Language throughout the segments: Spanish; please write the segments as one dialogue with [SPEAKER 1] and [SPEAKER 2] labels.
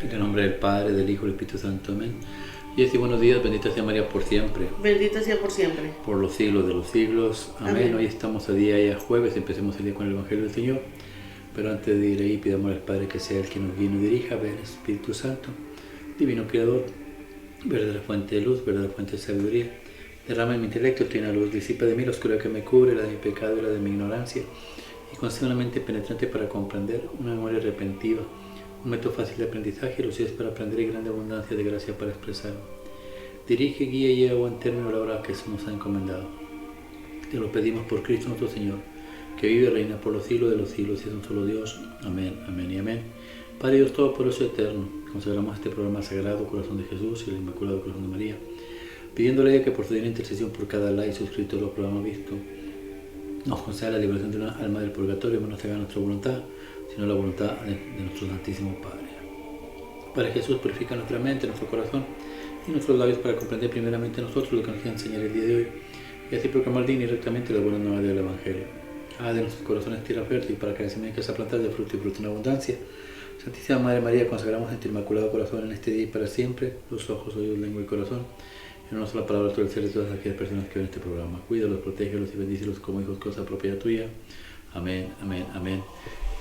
[SPEAKER 1] En el nombre del Padre, del Hijo y del Espíritu Santo. Amén. Y así buenos días, bendita sea María por siempre.
[SPEAKER 2] Bendita sea por siempre.
[SPEAKER 1] Por los siglos de los siglos. Amén.
[SPEAKER 2] Amén.
[SPEAKER 1] Hoy estamos a día ya jueves, empecemos el día con el Evangelio del Señor. Pero antes de ir ahí, pidamos al Padre que sea el que nos guíe y nos dirija. Ven, Espíritu Santo, Divino Creador, verdadera fuente de luz, verdadera fuente de sabiduría. Derrama en mi intelecto, trina luz, disipa de mí la oscuridad que me cubre, la de mi pecado y la de mi ignorancia. Y concede una mente penetrante para comprender, una memoria repentiva, un método fácil de aprendizaje, lucidez para aprender y grande abundancia de gracia para expresar. Dirige, guía y lleva a buen término la obra que se nos ha encomendado. Te lo pedimos por Cristo nuestro Señor, que vive y reina por los siglos de los siglos y es un solo Dios. Amén, amén y amén. Padre Dios Todopoderoso eterno, consagramos este programa sagrado, Corazón de Jesús y el Inmaculado Corazón de María, pidiéndole a ella que por su divina intercesión por cada like suscrito al programa visto, nos conceda la liberación de una alma del purgatorio, no se haga nuestra voluntad, sino la voluntad de nuestro Santísimo Padre. Padre Jesús, purifica nuestra mente, nuestro corazón y nuestros labios para comprender primeramente nosotros lo que nos quiere enseñar el día de hoy y así proclamar digna y rectamente la buena nueva del Evangelio. Haz de nuestros corazones tierra fértil para que la semilla que se plantar de fruto y fruto en abundancia. Santísima Madre María, consagramos en tu Inmaculado Corazón en este día y para siempre los ojos, oídos, lengua y corazón. En una sola palabra, todo el ser de todas aquellas personas que ven este programa. Cuídalos, protégelos y bendícelos como hijos, cosa propia tuya. Amén, amén, amén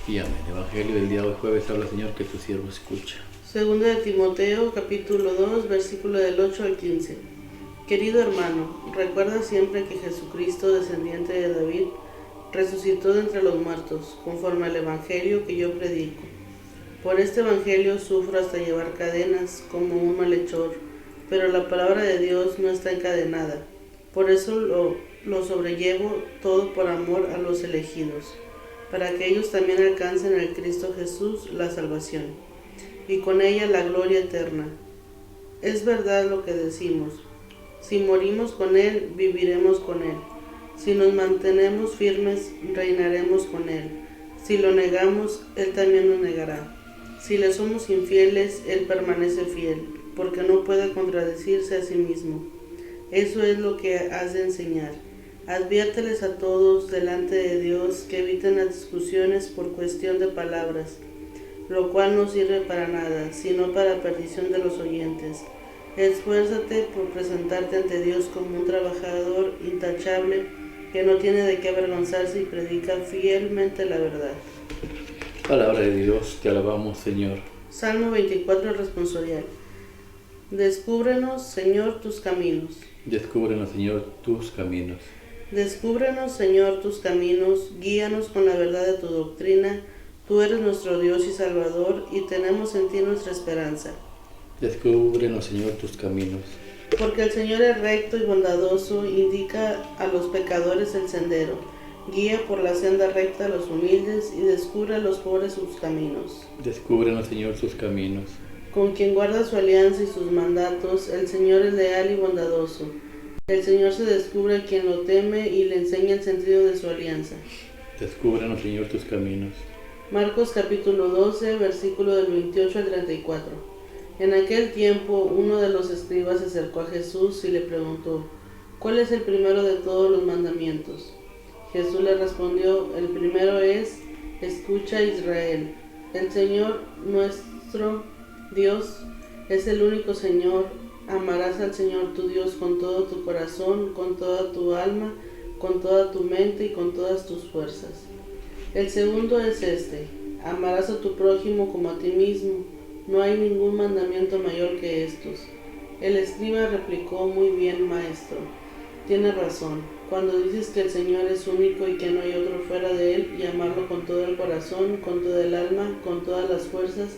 [SPEAKER 1] y amén. Evangelio del día de hoy jueves, habla Señor, que tu siervo escucha.
[SPEAKER 2] Segunda de Timoteo, capítulo 2, versículo del 8 al 15. Querido hermano, recuerda siempre que Jesucristo, descendiente de David, resucitó de entre los muertos, conforme al Evangelio que yo predico. Por este Evangelio sufro hasta llevar cadenas, como un malhechor, pero la palabra de Dios no está encadenada. Por eso lo sobrellevo todo por amor a los elegidos, para que ellos también alcancen en Cristo Jesús la salvación, y con ella la gloria eterna. Es verdad lo que decimos: si morimos con Él, viviremos con Él. Si nos mantenemos firmes, reinaremos con Él. Si lo negamos, Él también nos negará. Si le somos infieles, Él permanece fiel, porque no puede contradecirse a sí mismo. Eso es lo que has de enseñar. Adviérteles a todos delante de Dios que eviten las discusiones por cuestión de palabras, lo cual no sirve para nada, sino para perdición de los oyentes. Esfuérzate por presentarte ante Dios como un trabajador intachable que no tiene de qué avergonzarse y predica fielmente la verdad.
[SPEAKER 1] Palabra de Dios, te alabamos, Señor.
[SPEAKER 2] Salmo 24, responsorial. Descúbrenos, Señor, tus caminos.
[SPEAKER 1] Descúbrenos, Señor, tus caminos.
[SPEAKER 2] Descúbrenos, Señor, tus caminos, guíanos con la verdad de tu doctrina. Tú eres nuestro Dios y Salvador, y tenemos en ti nuestra esperanza.
[SPEAKER 1] Descúbrenos, Señor, tus caminos.
[SPEAKER 2] Porque el Señor es recto y bondadoso, indica a los pecadores el sendero, guía por la senda recta a los humildes y descubre a los pobres sus caminos.
[SPEAKER 1] Descúbrenos, Señor, tus caminos.
[SPEAKER 2] Con quien guarda su alianza y sus mandatos, el Señor es leal y bondadoso. El Señor se descubre a quien lo teme y le enseña el sentido de su alianza.
[SPEAKER 1] Descúbrenos, Señor, tus caminos.
[SPEAKER 2] Marcos capítulo 12, versículo del 28 al 34. En aquel tiempo, uno de los escribas se acercó a Jesús y le preguntó: ¿cuál es el primero de todos los mandamientos? Jesús le respondió: el primero es: escucha, Israel, el Señor nuestro Dios es el único Señor. Amarás al Señor tu Dios con todo tu corazón, con toda tu alma, con toda tu mente y con todas tus fuerzas. El segundo es este: amarás a tu prójimo como a ti mismo. No hay ningún mandamiento mayor que estos. El escriba replicó: muy bien, maestro. Tienes razón. Cuando dices que el Señor es único y que no hay otro fuera de Él, y amarlo con todo el corazón, con todo el alma, con todas las fuerzas,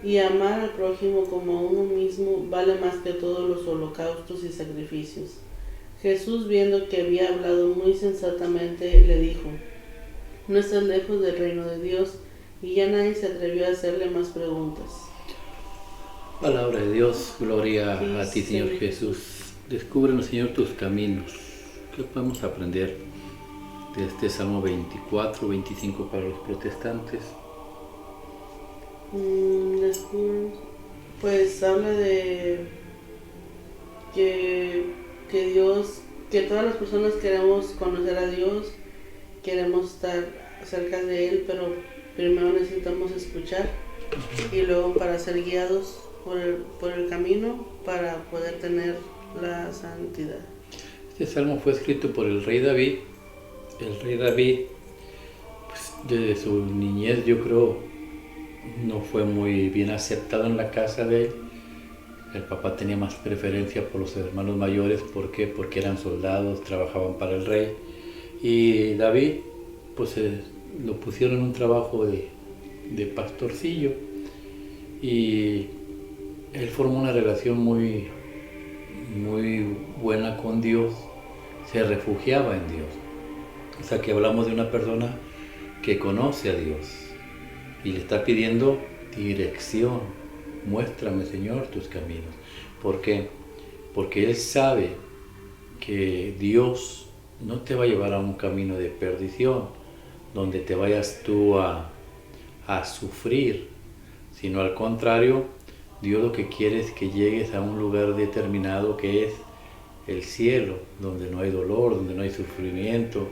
[SPEAKER 2] y amar al prójimo como a uno mismo, vale más que todos los holocaustos y sacrificios. Jesús, viendo que había hablado muy sensatamente, le dijo: no estás lejos del reino de Dios. Y ya nadie se atrevió a hacerle más preguntas.
[SPEAKER 1] Palabra de Dios, gloria a ti, Señor Jesús. Descúbrenos, Señor, tus caminos. ¿Qué podemos aprender de este Salmo 24, 25 para los protestantes?
[SPEAKER 2] Pues habla de que Dios, que todas las personas queremos conocer a Dios, queremos estar cerca de Él, pero primero necesitamos escuchar y luego para ser guiados por el camino para poder tener la santidad.
[SPEAKER 1] Este salmo fue escrito por el rey David. El rey David, pues, desde su niñez, yo creo, no fue muy bien aceptado en la casa de él. El papá tenía más preferencia por los hermanos mayores. ¿Por qué? Porque eran soldados, trabajaban para el rey. Y David, pues lo pusieron en un trabajo de pastorcillo. Y él formó una relación muy buena con Dios. Se refugiaba en Dios. O sea que hablamos de una persona que conoce a Dios y le está pidiendo dirección. Muéstrame, Señor, tus caminos. ¿Por qué? Porque él sabe que Dios no te va a llevar a un camino de perdición, donde te vayas tú a sufrir, sino al contrario, Dios lo que quiere es que llegues a un lugar determinado que es el cielo, donde no hay dolor, donde no hay sufrimiento,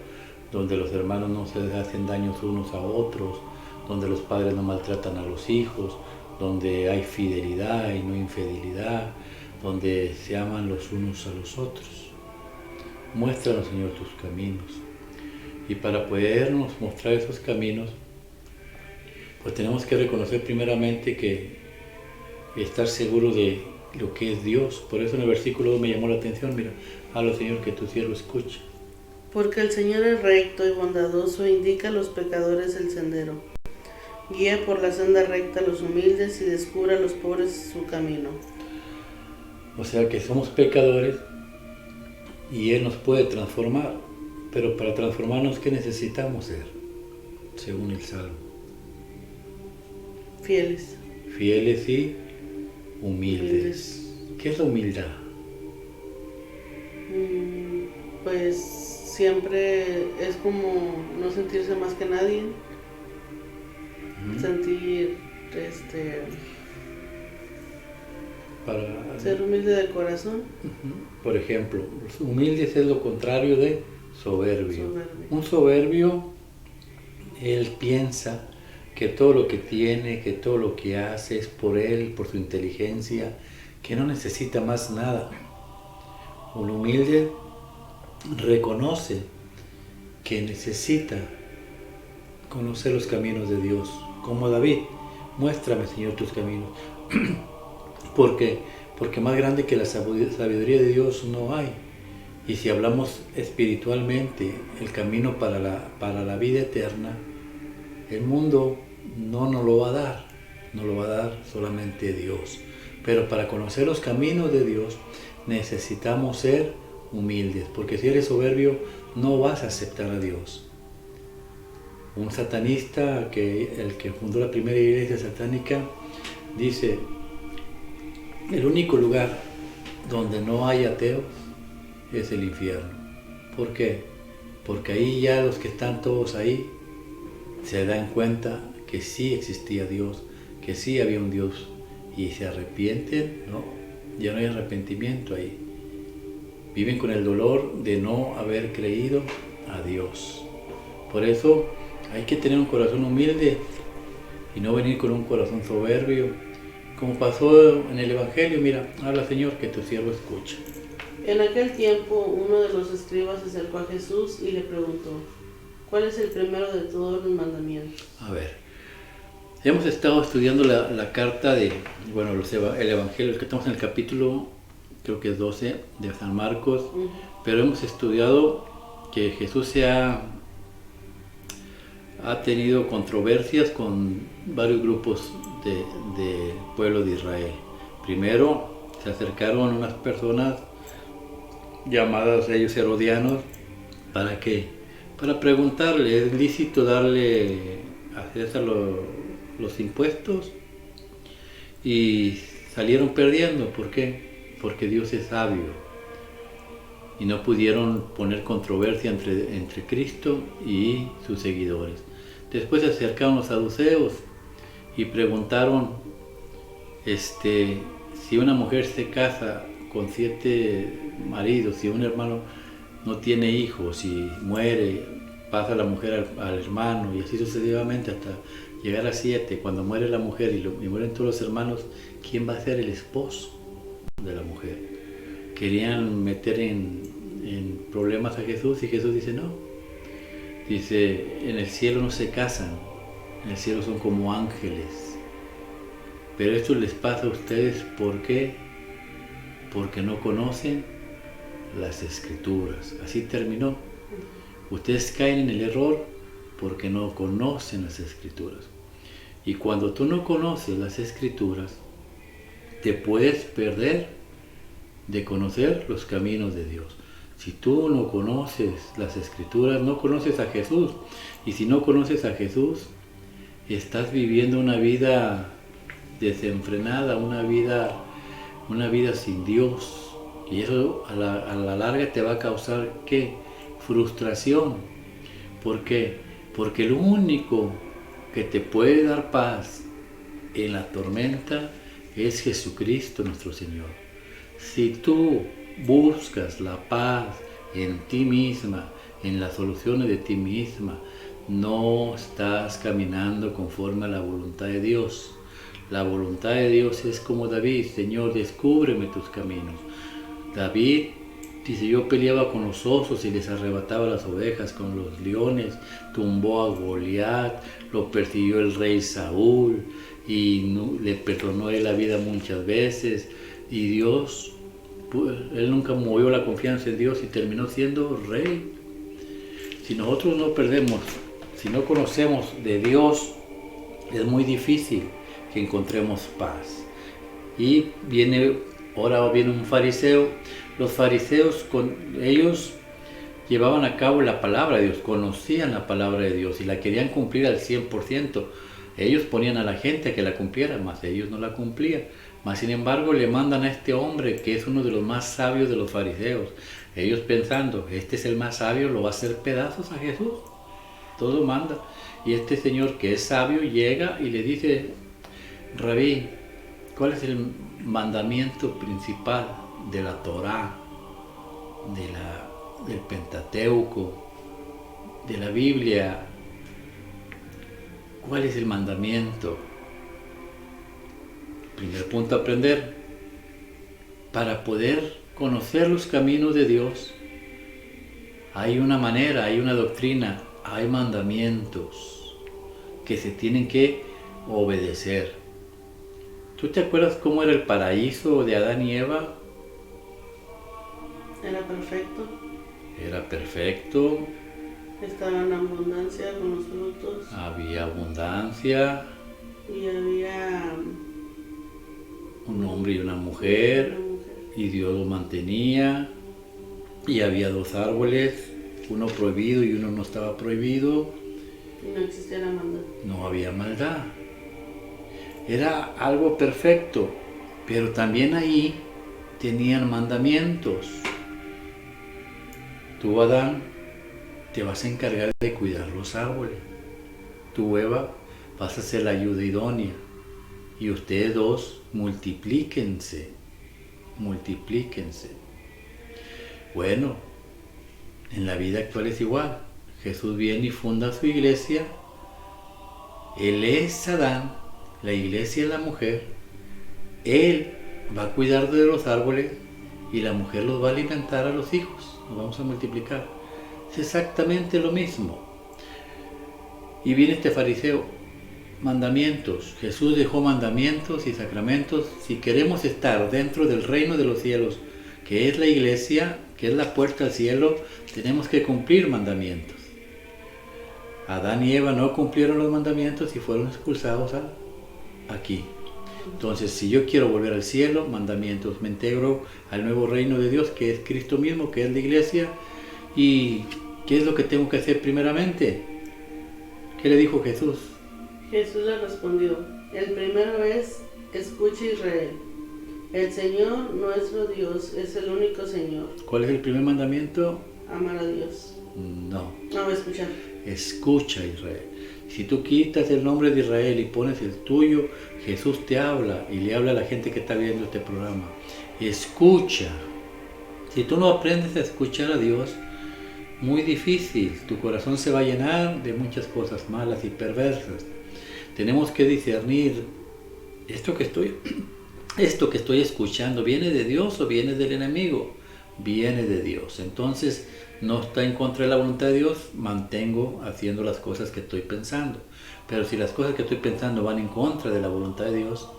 [SPEAKER 1] donde los hermanos no se hacen daños unos a otros, donde los padres no maltratan a los hijos, donde hay fidelidad y no infidelidad, donde se aman los unos a los otros. Muéstranos, Señor, tus caminos. Y para podernos mostrar esos caminos, pues tenemos que reconocer primeramente que estar seguro de lo que es Dios. Por eso en el versículo 2 me llamó la atención, mira, habla, Señor, que tu siervo escucha.
[SPEAKER 2] Porque el Señor es recto y bondadoso, indica a los pecadores el sendero. Guía por la senda recta a los humildes y descubre a los pobres su camino.
[SPEAKER 1] O sea que somos pecadores y Él nos puede transformar. Pero para transformarnos, ¿qué necesitamos ser? Según el Salmo.
[SPEAKER 2] Fieles.
[SPEAKER 1] Fieles y humildes. ¿Qué es la humildad?
[SPEAKER 2] Pues siempre es como no sentirse más que nadie. Sentir,
[SPEAKER 1] Para
[SPEAKER 2] ser humilde de corazón.
[SPEAKER 1] Por ejemplo, humildes es lo contrario de soberbio. Un soberbio, él piensa que todo lo que tiene, que todo lo que hace es por él, por su inteligencia, que no necesita más nada. Un humilde reconoce que necesita conocer los caminos de Dios, como David. Muéstrame, Señor, tus caminos. ¿Por qué? Porque más grande que la sabiduría de Dios no hay. Y si hablamos espiritualmente, el camino para la vida eterna, el mundo no nos lo va a dar, nos lo va a dar solamente Dios. Pero para conocer los caminos de Dios necesitamos ser humildes, porque si eres soberbio no vas a aceptar a Dios. Un satanista, el que fundó la primera iglesia satánica, dice: el único lugar donde no hay ateos es el infierno. ¿Por qué? Porque ahí ya los que están todos ahí se dan cuenta que sí existía Dios, que sí había un Dios, y se arrepienten, ¿no? Ya no hay arrepentimiento ahí. Viven con el dolor de no haber creído a Dios. Por eso hay que tener un corazón humilde y no venir con un corazón soberbio. Como pasó en el Evangelio, mira, habla, Señor, que tu siervo escucha.
[SPEAKER 2] En aquel tiempo uno de los escribas se acercó a Jesús y le preguntó: ¿cuál es el primero de todos los mandamientos?
[SPEAKER 1] A ver, hemos estado estudiando la carta el Evangelio, que estamos en el capítulo, creo que es 12, de San Marcos, pero hemos estudiado que Jesús ha tenido controversias con varios grupos del pueblo de Israel. Primero se acercaron unas personas llamadas ellos herodianos. ¿Para qué? Para preguntarle, ¿es lícito darle a César los impuestos? Y salieron perdiendo. ¿Por qué? Porque Dios es sabio y no pudieron poner controversia entre Cristo y sus seguidores. Después se acercaron los saduceos y preguntaron si una mujer se casa con 7 maridos, si un hermano no tiene hijos y muere, pasa la mujer al hermano, y así sucesivamente hasta llegar a 7, cuando muere la mujer y mueren todos los hermanos, ¿quién va a ser el esposo de la mujer? Querían meter en problemas a Jesús y Jesús dice no. Dice, en el cielo no se casan, en el cielo son como ángeles. Pero esto les pasa a ustedes, ¿por qué? Porque no conocen las Escrituras. Así terminó. Ustedes caen en el error porque no conocen las Escrituras. Y cuando tú no conoces las Escrituras, te puedes perder de conocer los caminos de Dios. Si tú no conoces las Escrituras, no conoces a Jesús. Y si no conoces a Jesús, estás viviendo una vida desenfrenada, una vida sin Dios. Y eso a la larga te va a causar, ¿qué? Frustración. ¿Por qué? Porque lo único que te puede dar paz en la tormenta es Jesucristo nuestro Señor. Si tú buscas la paz en ti misma, en las soluciones de ti misma, no estás caminando conforme a la voluntad de Dios. La voluntad de Dios es como David: Señor, descúbreme tus caminos. David dice: yo peleaba con los osos y les arrebataba las ovejas, con los leones tumbó a Goliat, lo persiguió el rey Saúl y le perdonó la vida muchas veces, y Dios, pues, él nunca movió la confianza en Dios y terminó siendo rey. Si nosotros no perdemos, si no conocemos de Dios, es muy difícil que encontremos paz. Y ahora viene un fariseo. Los fariseos, ellos llevaban a cabo la palabra de Dios, conocían la palabra de Dios y la querían cumplir al 100%. Ellos ponían a la gente a que la cumpliera, mas ellos no la cumplían. Mas sin embargo le mandan a este hombre que es uno de los más sabios de los fariseos. Ellos pensando, este es el más sabio, lo va a hacer pedazos a Jesús. Todo manda. Y este señor que es sabio llega y le dice: Rabí, ¿cuál es el mandamiento principal de la Torá, del Pentateuco, de la Biblia? ¿Cuál es el mandamiento? Primer punto a aprender. Para poder conocer los caminos de Dios, hay una manera, hay una doctrina, hay mandamientos que se tienen que obedecer. ¿Tú te acuerdas cómo era el paraíso de Adán y Eva?
[SPEAKER 2] Era perfecto.
[SPEAKER 1] Era perfecto.
[SPEAKER 2] Estaba en abundancia con los frutos.
[SPEAKER 1] Había abundancia.
[SPEAKER 2] Y había
[SPEAKER 1] un hombre y una mujer. Y Dios lo mantenía. Y había 2 árboles, uno prohibido y uno no estaba prohibido.
[SPEAKER 2] Y no existía la maldad.
[SPEAKER 1] No había maldad. Era algo perfecto, pero también ahí tenían mandamientos. Tú, Adán, te vas a encargar de cuidar los árboles. Tú, Eva, vas a ser la ayuda idónea. Y ustedes 2, multiplíquense. Bueno, en la vida actual es igual. Jesús viene y funda su iglesia. Él es Adán, la iglesia es la mujer. Él va a cuidar de los árboles y la mujer los va a alimentar a los hijos. Nos vamos a multiplicar. Es exactamente lo mismo. Y viene este fariseo: mandamientos. Jesús dejó mandamientos y sacramentos. Si queremos estar dentro del reino de los cielos, que es la iglesia, que es la puerta al cielo, tenemos que cumplir mandamientos. Adán y Eva no cumplieron los mandamientos y fueron expulsados aquí. Entonces, si yo quiero volver al cielo, mandamientos. Me integro al nuevo reino de Dios, que es Cristo mismo, que es la iglesia. ¿Y qué es lo que tengo que hacer primeramente? ¿Qué le dijo Jesús?
[SPEAKER 2] Jesús le respondió: el primero es: escucha, Israel. El Señor nuestro Dios es el único Señor.
[SPEAKER 1] ¿Cuál es el primer mandamiento?
[SPEAKER 2] Amar a Dios.
[SPEAKER 1] No.
[SPEAKER 2] No, escuchar.
[SPEAKER 1] Escucha, Israel. Si tú quitas el nombre de Israel y pones el tuyo, Jesús te habla y le habla a la gente que está viendo este programa. Escucha. Si tú no aprendes a escuchar a Dios, muy difícil. Tu corazón se va a llenar de muchas cosas malas y perversas. Tenemos que discernir esto que estoy escuchando, ¿viene de Dios o viene del enemigo? Viene de Dios. Entonces, no está en contra de la voluntad de Dios, mantengo haciendo las cosas que estoy pensando. Pero si las cosas que estoy pensando van en contra de la voluntad de Dios,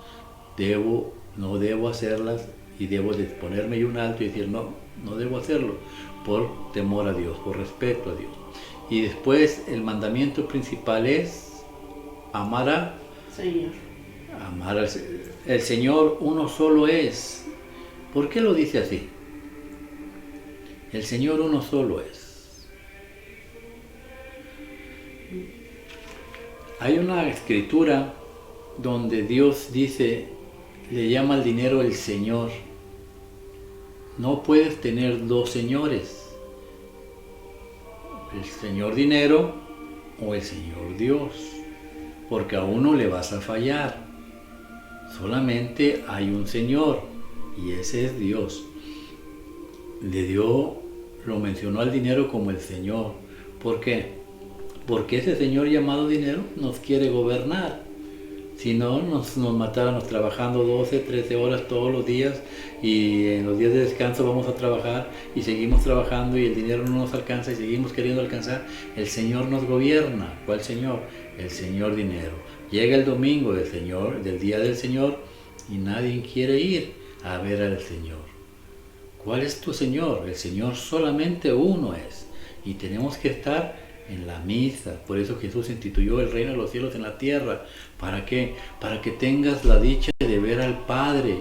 [SPEAKER 1] no debo hacerlas y debo de ponerme yo un alto y decir, no debo hacerlo, por temor a Dios, por respeto a Dios. Y después el mandamiento principal es amar al Señor. El Señor uno solo es. ¿Por qué lo dice así? El Señor uno solo es. Hay una escritura donde Dios dice, le llama al dinero el Señor. No puedes tener dos señores, el Señor dinero o el Señor Dios, porque a uno le vas a fallar. Solamente hay un Señor y ese es Dios. Lo mencionó al dinero como el Señor. ¿Por qué? Porque ese Señor llamado dinero nos quiere gobernar. Si no, nos matáramos trabajando 12, 13 horas todos los días y en los días de descanso vamos a trabajar y seguimos trabajando y el dinero no nos alcanza y seguimos queriendo alcanzar. El Señor nos gobierna. ¿Cuál Señor? El Señor dinero. Llega el domingo del día del Señor y nadie quiere ir a ver al Señor. ¿Cuál es tu Señor? El Señor solamente uno es y tenemos que estar en la misa. Por eso Jesús instituyó el reino de los cielos en la tierra. ¿Para qué? Para que tengas la dicha de ver al Padre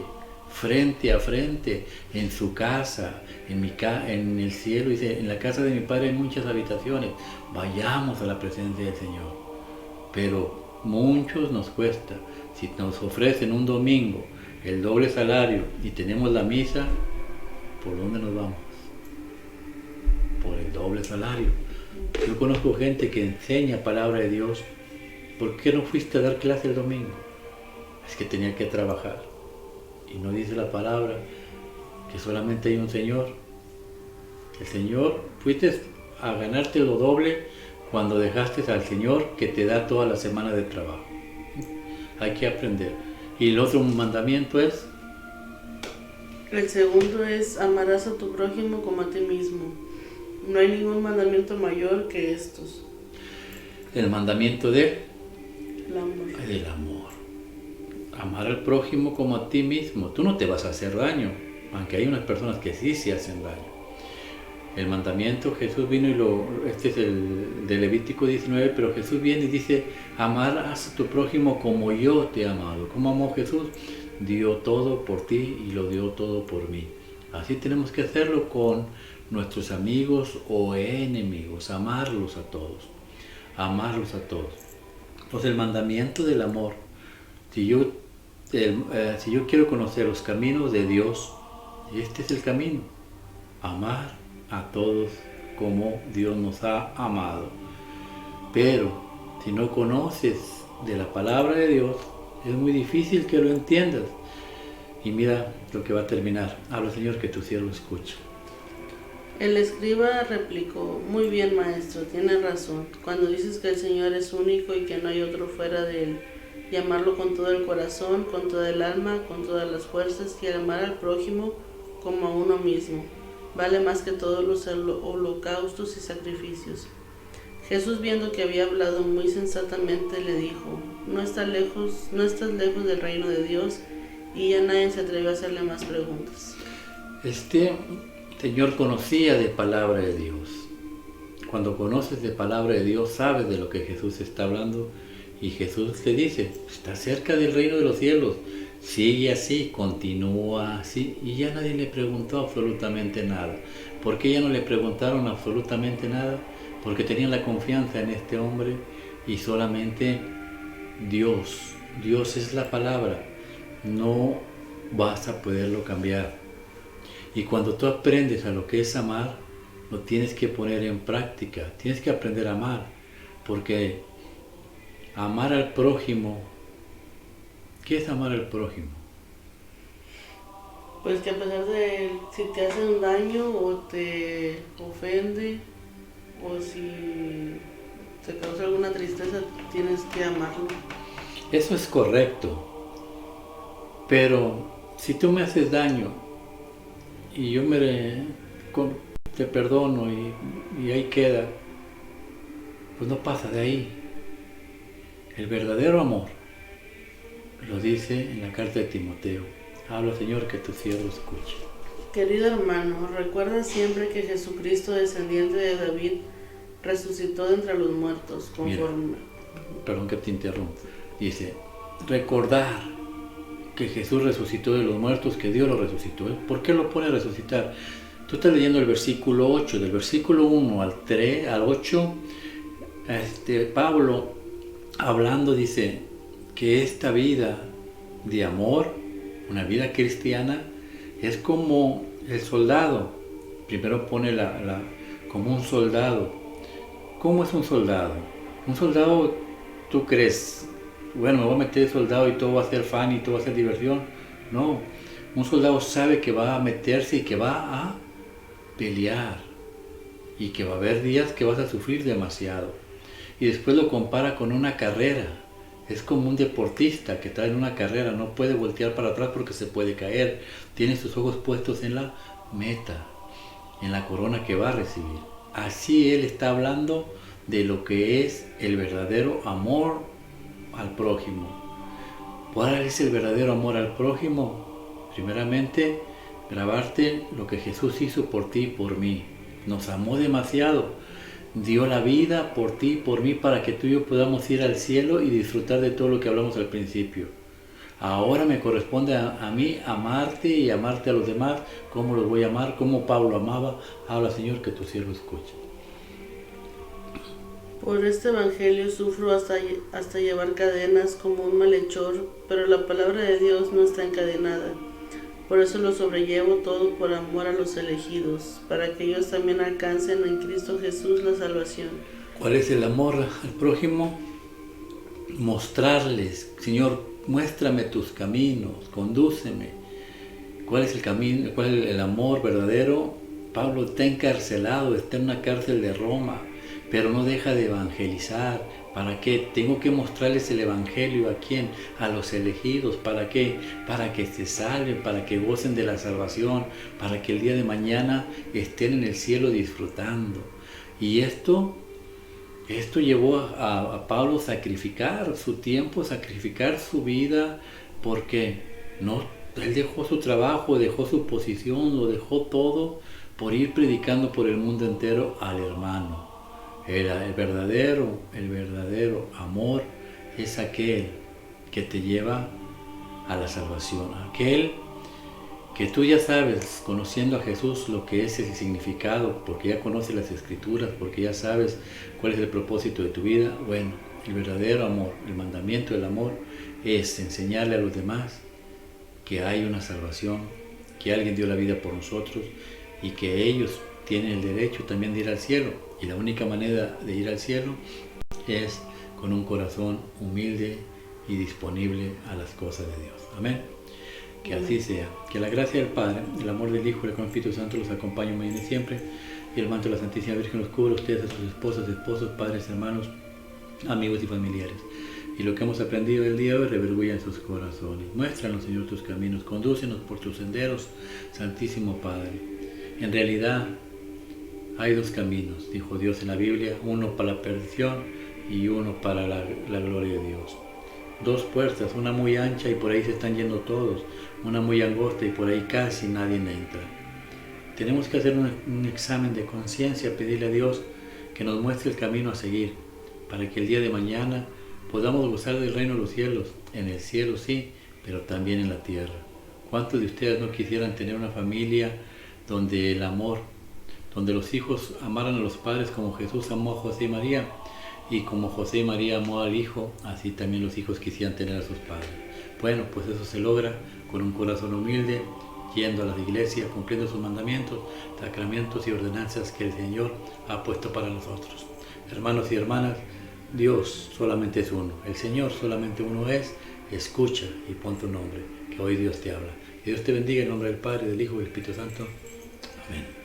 [SPEAKER 1] frente a frente, en su casa, en el cielo. Dice, en la casa de mi Padre hay muchas habitaciones. Vayamos a la presencia del Señor. Pero muchos nos cuesta. Si nos ofrecen un domingo el doble salario y tenemos la misa, ¿por dónde nos vamos? Por el doble salario. Yo conozco gente que enseña palabra de Dios. ¿Por qué no fuiste a dar clase el domingo? Es que tenía que trabajar. Y no dice la palabra que solamente hay un Señor. El Señor, fuiste a ganarte lo doble cuando dejaste al Señor que te da toda la semana de trabajo. Hay que aprender. Y el otro mandamiento es...
[SPEAKER 2] El segundo es, amarás a tu prójimo como a ti mismo. No hay ningún mandamiento mayor que estos.
[SPEAKER 1] El mandamiento del
[SPEAKER 2] amor.
[SPEAKER 1] El amor. Amar al prójimo como a ti mismo. Tú no te vas a hacer daño, aunque hay unas personas que sí se hacen daño. El mandamiento, Jesús vino este es el de Levítico 19, pero Jesús viene y dice, amarás a tu prójimo como yo te he amado. ¿Cómo amó Jesús? Dio todo por ti y lo dio todo por mí. Así tenemos que hacerlo con nuestros amigos o enemigos, amarlos a todos. Amarlos a todos. Pues el mandamiento del amor, si yo quiero conocer los caminos de Dios, este es el camino, amar a todos como Dios nos ha amado. Pero si no conoces de la palabra de Dios, es muy difícil que lo entiendas. Y mira lo que va a terminar. Habla, Señor, que tu siervo escucha.
[SPEAKER 2] El escriba replicó, muy bien, maestro, tienes razón. Cuando dices que el Señor es único y que no hay otro fuera de Él, y amarlo con todo el corazón, con toda el alma, con todas las fuerzas, y amar al prójimo como a uno mismo, vale más que todos los holocaustos y sacrificios. Jesús, viendo que había hablado muy sensatamente, le dijo, no estás lejos del reino de Dios, y ya nadie se atreve a hacerle más preguntas.
[SPEAKER 1] Este Señor conocía de palabra de Dios. Cuando conoces de palabra de Dios, sabes de lo que Jesús está hablando, y Jesús te dice, está cerca del reino de los cielos, sigue así, continúa así, y ya nadie le preguntó absolutamente nada. ¿Por qué ya no le preguntaron absolutamente nada? Porque tenían la confianza en este hombre y solamente Dios es la palabra, no vas a poderlo cambiar. Y cuando tú aprendes a lo que es amar, lo tienes que poner en práctica, tienes que aprender a amar, porque amar al prójimo, ¿qué es amar al prójimo?
[SPEAKER 2] Pues que a pesar de si te hacen un daño o te ofende o si te causa alguna tristeza, tienes que amarlo.
[SPEAKER 1] Eso es correcto. Pero si tú me haces daño y yo te perdono y ahí queda, pues no pasa de ahí. El verdadero amor lo dice en la carta de Timoteo. Habla, Señor, que tu siervo escuche.
[SPEAKER 2] Querido hermano, recuerda siempre que Jesucristo, descendiente de David, resucitó de entre los muertos, conforme...
[SPEAKER 1] Perdón que te interrumpa. Dice, recordar que Jesús resucitó de los muertos, que Dios lo resucitó. ¿Por qué lo pone a resucitar? Tú estás leyendo el versículo 8, del versículo 1 al 8, Pablo hablando dice que esta vida de amor, una vida cristiana, es como el soldado. Primero pone como un soldado. ¿Cómo es un soldado? Un soldado, ¿tú crees? Bueno, me voy a meter de soldado y todo va a ser fan y todo va a ser diversión. No, un soldado sabe que va a meterse y que va a pelear y que va a haber días que vas a sufrir demasiado. Y después lo compara con una carrera. Es como un deportista que está en una carrera, no puede voltear para atrás porque se puede caer. Tiene sus ojos puestos en la meta, en la corona que va a recibir. Así él está hablando de lo que es el verdadero amor al prójimo. ¿Cuál es el verdadero amor al prójimo? Primeramente, grabarte lo que Jesús hizo por ti y por mí. Nos amó demasiado. Dio la vida por ti y por mí para que tú y yo podamos ir al cielo y disfrutar de todo lo que hablamos al principio. Ahora me corresponde a mí amarte y amarte a los demás. ¿Cómo los voy a amar? Como Pablo amaba. Habla, Señor, que tu siervo escuche.
[SPEAKER 2] Por este evangelio sufro hasta llevar cadenas como un malhechor, pero la palabra de Dios no está encadenada. Por eso lo sobrellevo todo por amor a los elegidos, para que ellos también alcancen en Cristo Jesús la salvación.
[SPEAKER 1] ¿Cuál es el amor al prójimo? Mostrarles, Señor, muéstrame tus caminos, condúceme. ¿Cuál es el camino? ¿Cuál es el amor verdadero? Pablo está encarcelado, está en una cárcel de Roma, pero no deja de evangelizar. ¿Para qué? Tengo que mostrarles el evangelio. ¿A quién? A los elegidos. ¿Para qué? Para que se salven, para que gocen de la salvación, para que el día de mañana estén en el cielo disfrutando. Y esto llevó a Pablo a sacrificar su tiempo, sacrificar su vida, porque él dejó su trabajo, dejó su posición, lo dejó todo por ir predicando por el mundo entero al hermano. El verdadero amor es aquel que te lleva a la salvación, aquel que tú ya sabes, conociendo a Jesús, lo que es el significado, porque ya conoces las Escrituras, porque ya sabes cuál es el propósito de tu vida. Bueno, el verdadero amor, el mandamiento del amor es enseñarle a los demás que hay una salvación, que alguien dio la vida por nosotros y que ellos tienen el derecho también de ir al cielo. Y la única manera de ir al cielo es con un corazón humilde y disponible a las cosas de Dios. Amén. Que así sea. Que la gracia del Padre, el amor del Hijo y el Espíritu Santo los acompañe mañana y siempre. Y el manto de la Santísima Virgen los cubra a ustedes, a sus esposas, esposos, padres, hermanos, amigos y familiares. Y lo que hemos aprendido el día de hoy revergüenza en sus corazones. Muéstranos, Señor, tus caminos. Condúcenos por tus senderos, Santísimo Padre. En realidad, hay dos caminos, dijo Dios en la Biblia, uno para la perdición y uno para la gloria de Dios. Dos puertas, una muy ancha y por ahí se están yendo todos, una muy angosta y por ahí casi nadie entra. Tenemos que hacer un examen de conciencia, pedirle a Dios que nos muestre el camino a seguir, para que el día de mañana podamos gozar del reino de los cielos, en el cielo sí, pero también en la tierra. ¿Cuántos de ustedes no quisieran tener una familia donde el amor, donde los hijos amaran a los padres como Jesús amó a José y María, y como José y María amó al Hijo, así también los hijos quisieran tener a sus padres? Bueno, pues eso se logra con un corazón humilde, yendo a las iglesias, cumpliendo sus mandamientos, sacramentos y ordenanzas que el Señor ha puesto para nosotros. Hermanos y hermanas, Dios solamente es uno, el Señor solamente uno es. Escucha y pon tu nombre, que hoy Dios te habla. Que Dios te bendiga en nombre del Padre, del Hijo y del Espíritu Santo. Amén.